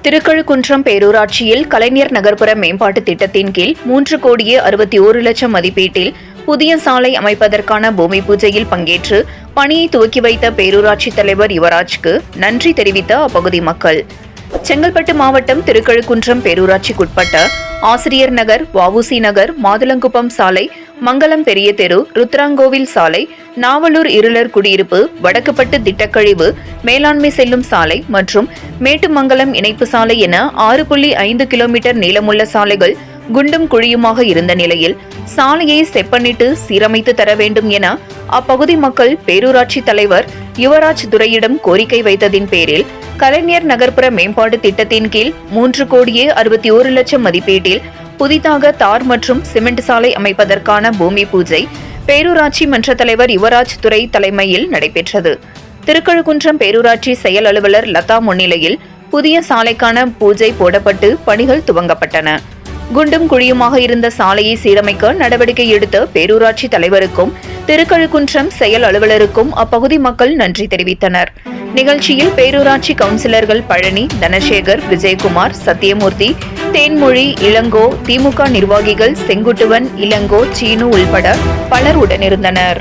திருக்கழுக்குன்றம் பேரூராட்சியில் கலைஞர் நகர்ப்புற மேம்பாட்டு திட்டத்தின் கீழ் 3,61,00,000 மதிப்பீட்டில் புதிய சாலை அமைப்பதற்கான பூமி பூஜையில் பங்கேற்று பணியை துவக்கி வைத்த பேரூராட்சி தலைவர் யுவராஜ்க்கு நன்றி தெரிவித்த அப்பகுதி மக்கள். செங்கல்பட்டு மாவட்டம் திருக்கழுக்குன்றம் பேரூராட்சிக்குட்பட்ட ஆசிரியர் நகர், வஉசி நகர், மாதுளங்குப்பம் சாலை, மங்கலம் பெரிய தெரு, ருத்ராங்கோவில் சாலை, நாவலூர் இருளர் குடியிருப்பு, வடக்குப்பட்டு திட்டக்கழிவு மேலாண்மை செல்லும் சாலை மற்றும் மேட்டுமங்கலம் இணைப்பு சாலை என 6.5 கிலோமீட்டர் நீளமுள்ள சாலைகள் குண்டும் குழியுமாக இருந்த நிலையில் சாலையை செப்பனிட்டு சீரமைத்து தர வேண்டும் என அப்பகுதி மக்கள் பேரூராட்சி தலைவர் யுவராஜ் துரையிடம் கோரிக்கை வைத்ததின் பேரில் கலைஞர் நகர்ப்புற மேம்பாட்டு திட்டத்தின் கீழ் 3,61,00,000 மதிப்பீட்டில் புதிதாக தார் மற்றும் சிமெண்ட் சாலை அமைப்பதற்கான பூமி பூஜை பேரூராட்சி மன்ற தலைவர் யுவராஜ் துரை தலைமையில் நடைபெற்றது. திருக்கழுக்குன்றம் பேரூராட்சி செயல் அலுவலர் லதா முன்னிலையில் புதிய சாலைக்கான பூஜை போடப்பட்டு பணிகள் துவங்கப்பட்டன. குண்டும் குழியுமாக இருந்த சாலையை சீரமைக்க நடவடிக்கை எடுத்த பேரூராட்சி தலைவருக்கும் திருக்கழுக்குன்றம் செயல் அலுவலருக்கும் அப்பகுதி மக்கள் நன்றி தெரிவித்தனர். நிகழ்ச்சியில் பேரூராட்சி கவுன்சிலர்கள் பழனி, தனசேகர், விஜயகுமார், சத்தியமூர்த்தி, தேன்மொழி, இளங்கோ, திமுக நிர்வாகிகள் செங்குட்டுவன், இளங்கோ, சீனு உள்பட பலர் உடனிருந்தனர்.